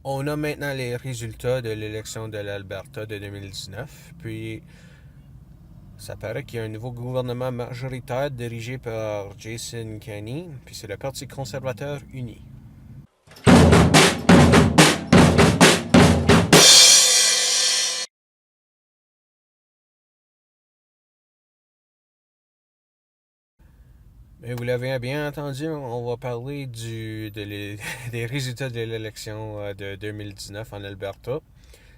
On a maintenant les résultats de l'élection de l'Alberta de 2019. Puis, ça paraît qu'il y a un nouveau gouvernement majoritaire dirigé par Jason Kenney. Puis, c'est le Parti conservateur uni. Mais vous l'avez bien entendu, on va parler des résultats de l'élection de 2019 en Alberta.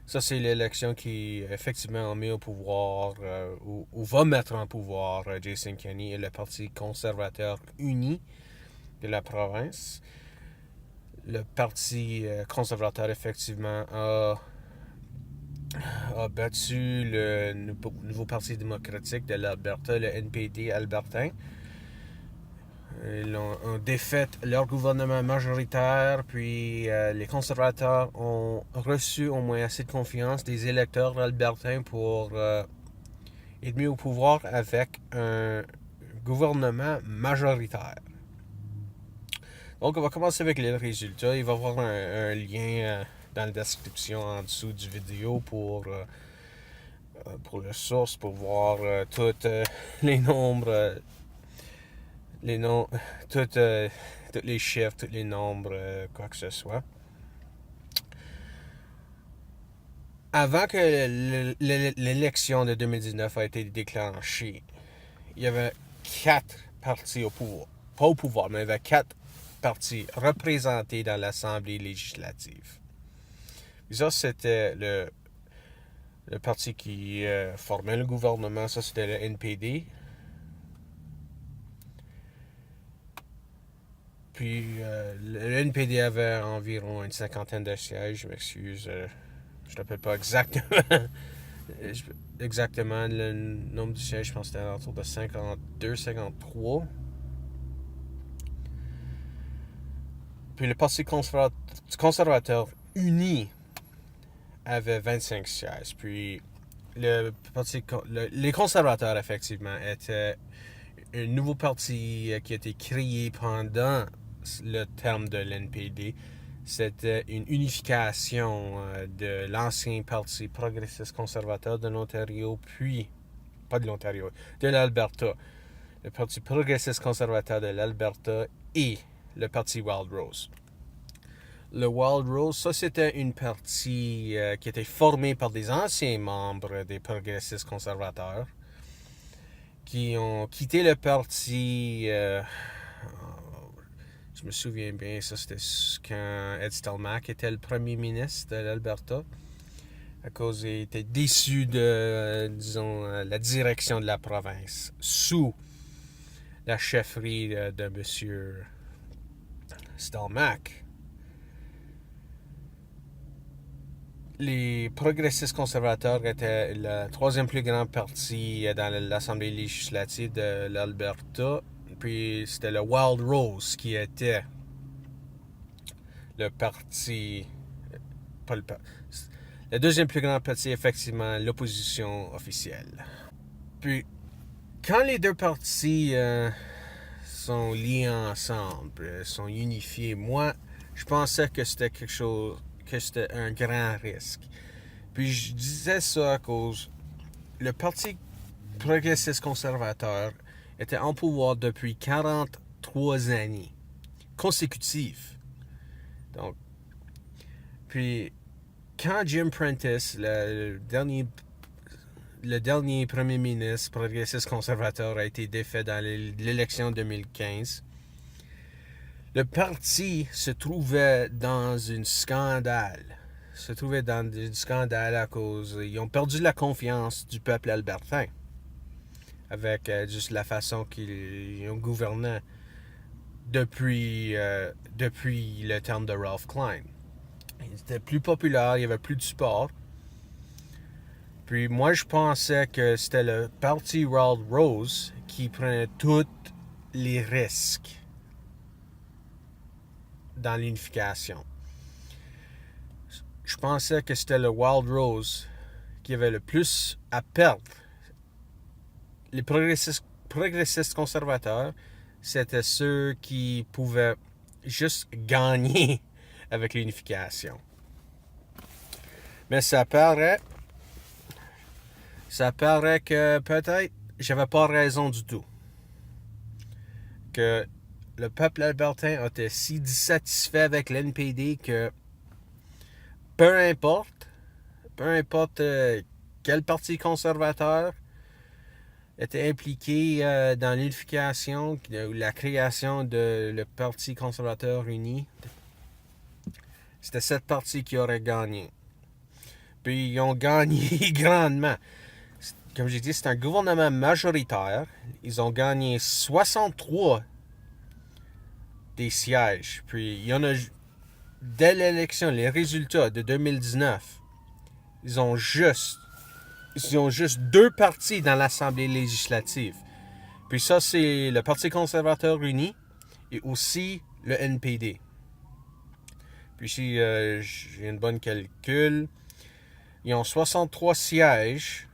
Ça, c'est l'élection qui effectivement a mis au pouvoir ou va mettre en pouvoir Jason Kenney et le Parti conservateur uni de la province. Le Parti conservateur, effectivement, a battu le nouveau Parti démocratique de l'Alberta, le NPD albertain. Ils ont défait leur gouvernement majoritaire, puis les conservateurs ont reçu au moins assez de confiance des électeurs albertains pour être mis au pouvoir avec un gouvernement majoritaire. Donc, on va commencer avec les résultats. Il va y avoir un lien dans la description en dessous du vidéo pour le source, pour voir tous les nombres. Tous les chiffres, tous les nombres, quoi que ce soit. Avant que l'élection de 2019 a été déclenchée, il y avait 4 partis au pouvoir. Pas au pouvoir, mais il y avait 4 partis représentés dans l'Assemblée législative. Et ça, c'était le parti qui formait le gouvernement. Ça, c'était le NPD. Puis le NPD avait environ une cinquantaine de sièges, je m'excuse, je ne me rappelle pas exactement le nombre de sièges, je pense que c'était autour de 52, 53. Puis le Parti conservateur uni avait 25 sièges. Puis les conservateurs, effectivement, étaient un nouveau parti qui a été créé pendant le terme de l'NPD. C'était une unification de l'ancien parti progressiste conservateur de l'Ontario, puis, pas de l'Ontario, de l'Alberta. Le parti progressiste conservateur de l'Alberta et le parti Wild Rose. Le Wild Rose, ça c'était une partie qui était formée par des anciens membres des progressistes conservateurs qui ont quitté le parti. Je me souviens bien, ça c'était quand Ed Stelmach était le premier ministre de l'Alberta, à cause qu'il était déçu de, disons, la direction de la province, sous la chefferie de M. Stelmach. Les progressistes conservateurs étaient le troisième plus grand parti dans l'Assemblée législative de l'Alberta. Puis c'était le Wild Rose qui était le parti. Pas le deuxième plus grand parti, effectivement, l'opposition officielle. Puis, quand les deux partis sont liés ensemble, sont unifiés, moi, je pensais que c'était quelque chose, que c'était un grand risque. Puis, je disais ça à cause le Parti progressiste conservateur était en pouvoir depuis 43 années consécutives. Donc, puis, quand Jim Prentice, le dernier premier ministre progressiste conservateur, a été défait dans l'élection 2015, le parti se trouvait dans un scandale. À cause ils ont perdu la confiance du peuple albertain avec juste la façon qu'ils ont gouverné depuis le terme de Ralph Klein. Il était plus populaire, il y avait plus de support. Puis moi, je pensais que c'était le parti Wild Rose qui prenait tous les risques dans l'unification. Je pensais que c'était le Wild Rose qui avait le plus à perdre. Les progressistes conservateurs, c'était ceux qui pouvaient juste gagner avec l'unification. Mais ça paraît que peut-être j'avais pas raison du tout. Que le peuple albertain était si dissatisfait avec l'NPD que peu importe quel parti conservateur était impliqué dans l'unification ou la création de le Parti conservateur uni, c'était cette partie qui aurait gagné. Puis ils ont gagné grandement. Comme j'ai dit, c'est un gouvernement majoritaire. Ils ont gagné 63 des sièges. Puis il y en a, dès l'élection, les résultats de 2019, ils ont juste 2 partis dans l'Assemblée législative. Puis ça, c'est le Parti conservateur uni et aussi le NPD. Puis si j'ai une bonne calcul, ils ont 63 sièges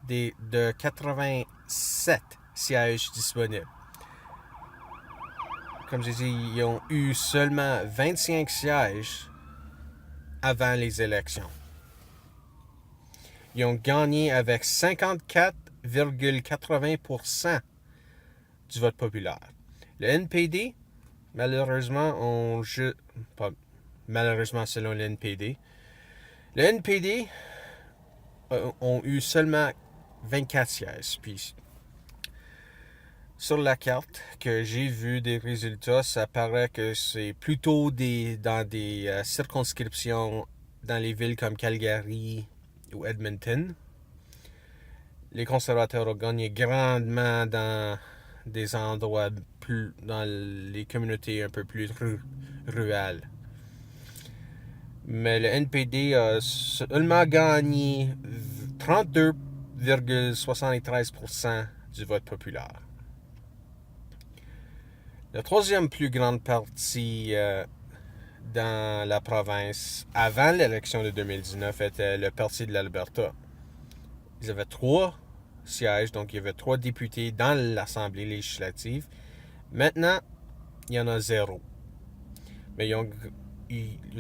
de 87 sièges disponibles. Comme j'ai dit, ils ont eu seulement 25 sièges avant les élections. Ils ont gagné avec 54,80% du vote populaire. Le NPD, malheureusement, malheureusement selon le NPD, le NPD ont eu seulement 24 sièges. Puis, sur la carte que j'ai vue des résultats, ça paraît que c'est plutôt dans des circonscriptions dans les villes comme Calgary ou Edmonton. Les conservateurs ont gagné grandement dans des endroits dans les communautés un peu plus rurales. Mais le NPD a seulement gagné 32,73% du vote populaire. Le troisième plus grande parti dans la province avant l'élection de 2019 était le Parti de l'Alberta. Ils avaient 3 sièges, donc il y avait 3 députés dans l'Assemblée législative. Maintenant, il y en a 0. Mais les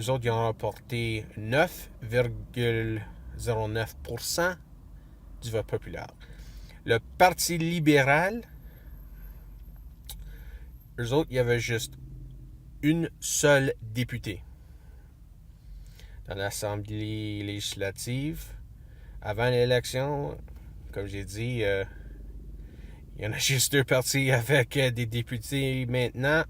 autres, ils ont remporté 9,09% du vote populaire. Le Parti libéral, eux autres, il y avait juste une seule députée dans l'Assemblée législative. Avant l'élection, comme j'ai dit, il y en a juste 2 partis avec des députés maintenant.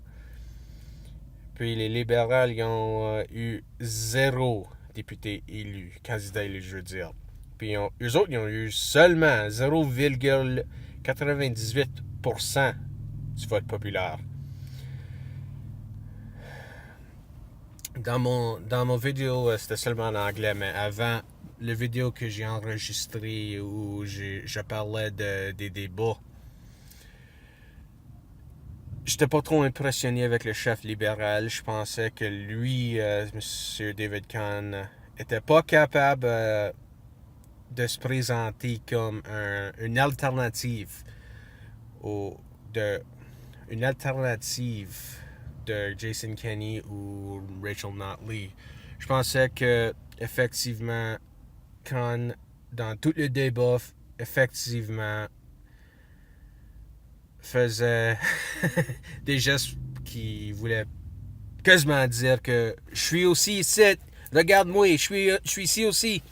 Puis les libéraux, ils ont eu 0 député élu, candidat élu, je veux dire. Puis eux autres, ils ont eu seulement 0,98% du vote populaire. Dans mon vidéo, c'était seulement en anglais, mais avant, le vidéo que j'ai enregistré où je parlais des débats, j'étais pas trop impressionné avec le chef libéral. Je pensais que lui, M. David Kahn, était pas capable de se présenter comme une alternative une alternative de Jason Kenney ou Rachel Notley. Je pensais que effectivement Kahn, dans tout le débat, effectivement faisait des gestes qui voulaient quasiment dire que je suis aussi ici, regarde-moi, je suis ici aussi.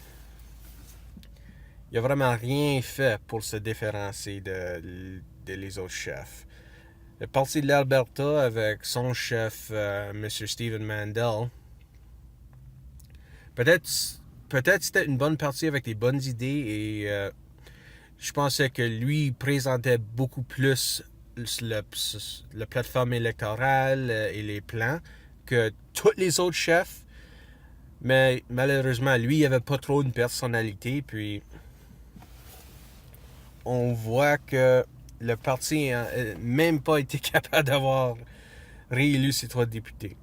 Il n'a vraiment rien fait pour se différencier de les autres chefs. Le Parti de l'Alberta, avec son chef, M. Stephen Mandel, peut-être c'était une bonne partie avec des bonnes idées et je pensais que lui présentait beaucoup plus la plateforme électorale et les plans que tous les autres chefs. Mais malheureusement, lui, il n'avait pas trop une personnalité. Puis, on voit que le parti n'a même pas été capable d'avoir réélu ses 3 députés.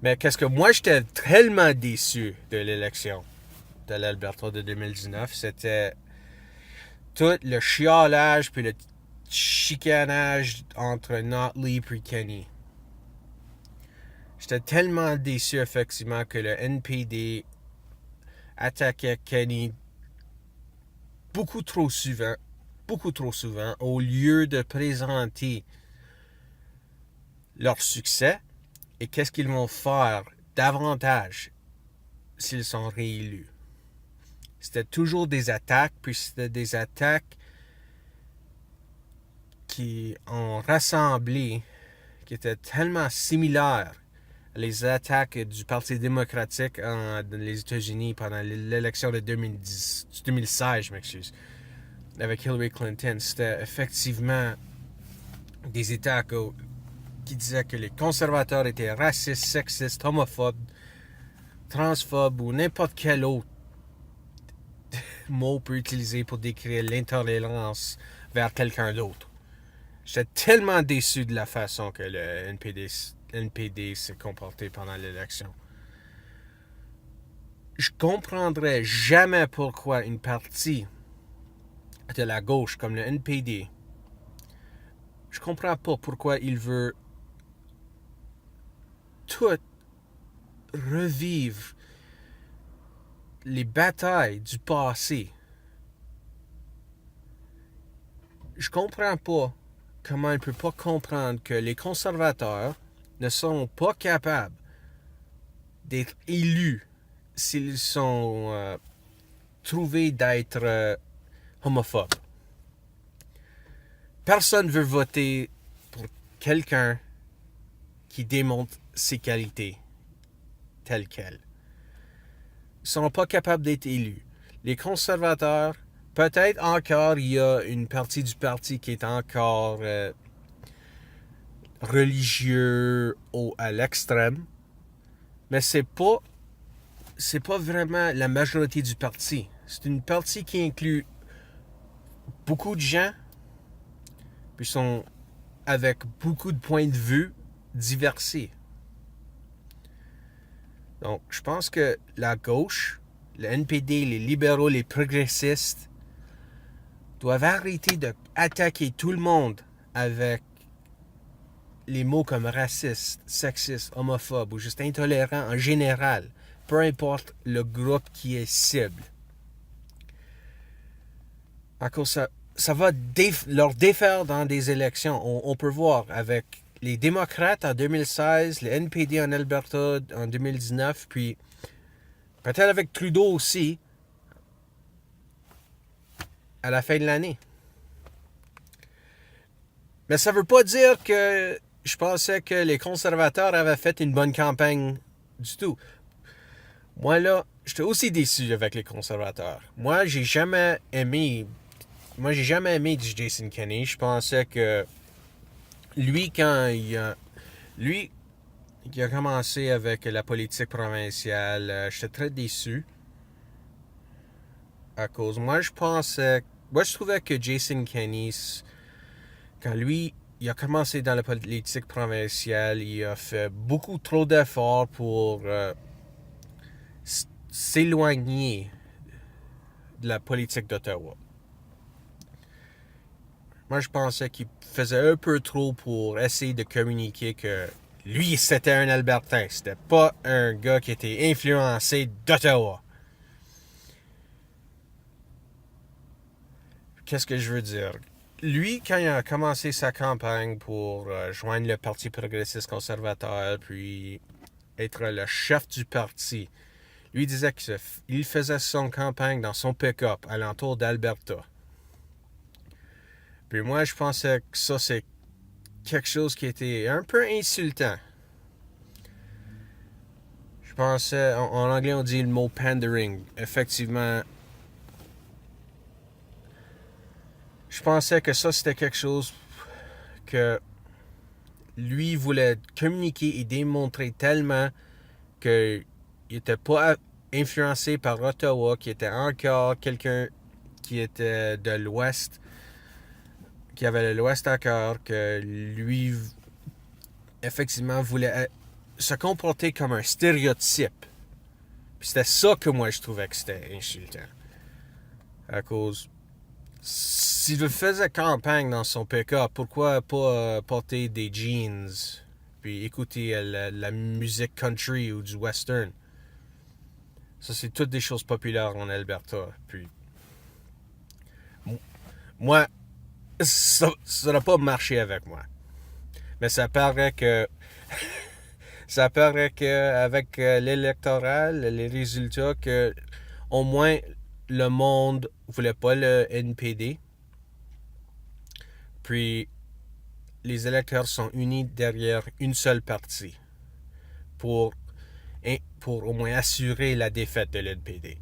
Mais qu'est-ce que moi, j'étais tellement déçu de l'élection de l'Alberta de 2019, c'était tout le chiolage puis le chicanage entre Notley et Kenney. J'étais tellement déçu, effectivement, que le NPD attaquait Kenney beaucoup trop souvent, au lieu de présenter leur succès et qu'est-ce qu'ils vont faire davantage s'ils sont réélus. C'était toujours des attaques, puis c'était des attaques qui ont rassemblé, qui étaient tellement similaires à les attaques du Parti démocratique dans les États-Unis pendant l'élection de 2016, je m'excuse, avec Hillary Clinton. C'était effectivement des attaques qui disaient que les conservateurs étaient racistes, sexistes, homophobes, transphobes ou n'importe quel autre mot peut utiliser pour décrire l'intolérance vers quelqu'un d'autre. J'étais tellement déçu de la façon que le NPD s'est comporté pendant l'élection. Je comprendrais jamais pourquoi une partie de la gauche comme le NPD, je comprends pas pourquoi il veut tout revivre les batailles du passé. Je comprends pas comment il peut pas comprendre que les conservateurs ne sont pas capables d'être élus s'ils sont trouvés d'être homophobes. Personne ne veut voter pour quelqu'un qui démontre ses qualités telles quelles. Ils ne sont pas capables d'être élus. Les conservateurs, peut-être encore, il y a une partie du parti qui est encore religieux à l'extrême, mais c'est pas vraiment la majorité du parti. C'est une partie qui inclut beaucoup de gens, puis sont avec beaucoup de points de vue diversifiés. Donc, je pense que la gauche, le NPD, les libéraux, les progressistes doivent arrêter d'attaquer tout le monde avec les mots comme raciste, sexiste, homophobe ou juste intolérant en général, peu importe le groupe qui est cible. À cause ça va leur défaire dans des élections. On peut voir avec les démocrates en 2016, le NPD en Alberta en 2019, puis peut-être avec Trudeau aussi à la fin de l'année. Mais ça ne veut pas dire que je pensais que les conservateurs avaient fait une bonne campagne du tout. Moi, là, j'étais aussi déçu avec les conservateurs. Moi, j'ai jamais aimé Jason Kenney. Je pensais que lui, quand il a commencé avec la politique provinciale, j'étais très déçu. À cause, moi, je trouvais que Jason Kenney, quand lui, il a commencé dans la politique provinciale, il a fait beaucoup trop d'efforts pour s'éloigner de la politique d'Ottawa. Moi, je pensais qu'il faisait un peu trop pour essayer de communiquer que lui, c'était un Albertain. C'était pas un gars qui était influencé d'Ottawa. Qu'est-ce que je veux dire? Lui, quand il a commencé sa campagne pour joindre le Parti progressiste conservateur, puis être le chef du parti, lui disait qu'il faisait son campagne dans son pick-up à l'entour d'Alberta. Puis moi, je pensais que ça, c'est quelque chose qui était un peu insultant. Je pensais, en anglais, on dit le mot pandering. Effectivement, je pensais que ça, c'était quelque chose que lui voulait communiquer et démontrer tellement qu'il n'était pas influencé par Ottawa, qu'il était encore quelqu'un qui était de l'Ouest, qui avait l'Ouest à cœur, que lui, effectivement, voulait se comporter comme un stéréotype. Puis c'était ça que moi, je trouvais que c'était insultant. À cause... S'il faisait campagne dans son pick-up, pourquoi pas porter des jeans puis écouter la musique country ou du western. Ça, c'est toutes des choses populaires en Alberta. Puis, moi, ça n'a pas marché avec moi. Mais ça paraît que ça paraît qu'avec l'électoral, les résultats, que au moins le monde voulait pas le NPD. Puis les électeurs sont unis derrière une seule partie pour au moins assurer la défaite de l'NPD.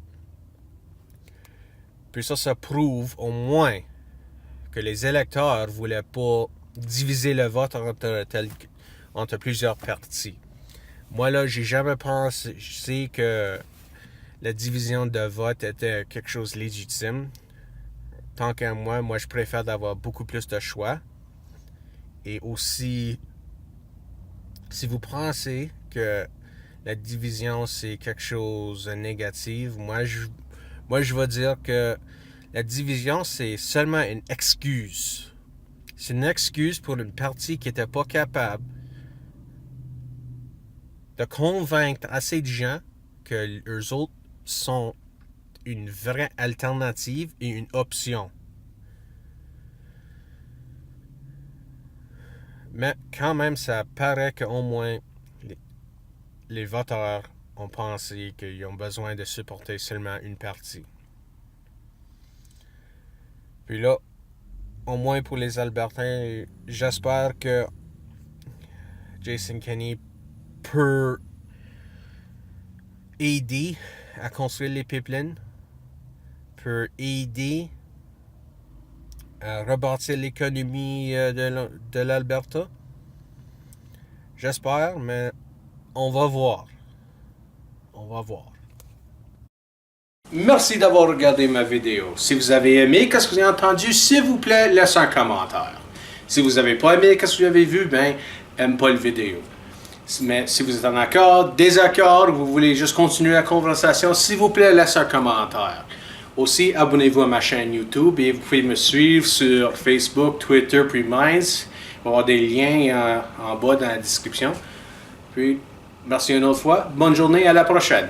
Puis ça prouve au moins que les électeurs ne voulaient pas diviser le vote entre plusieurs partis. Moi, là, j'ai jamais pensé que la division de vote était quelque chose de légitime. Tant qu'à moi, je préfère d'avoir beaucoup plus de choix. Et aussi, si vous pensez que la division, c'est quelque chose de négatif, moi, je vais dire que la division, c'est seulement une excuse. C'est une excuse pour une partie qui n'était pas capable de convaincre assez de gens que eux autres sont une vraie alternative et une option. Mais quand même, ça paraît qu'au moins les voteurs ont pensé qu'ils ont besoin de supporter seulement une partie. Puis là, au moins pour les Albertains, j'espère que Jason Kenney peut aider à construire les pipelines, peut aider à rebâtir l'économie de l'Alberta. J'espère, mais on va voir. On va voir. Merci d'avoir regardé ma vidéo. Si vous avez aimé ce que vous avez entendu, s'il vous plaît, laissez un commentaire. Si vous n'avez pas aimé ce que vous avez vu, aime pas la vidéo. Mais si vous êtes en accord, désaccord, vous voulez juste continuer la conversation, s'il vous plaît, laissez un commentaire. Aussi, abonnez-vous à ma chaîne YouTube et vous pouvez me suivre sur Facebook, Twitter, puis Minds. Il va y avoir des liens en bas dans la description. Puis, merci une autre fois. Bonne journée, à la prochaine.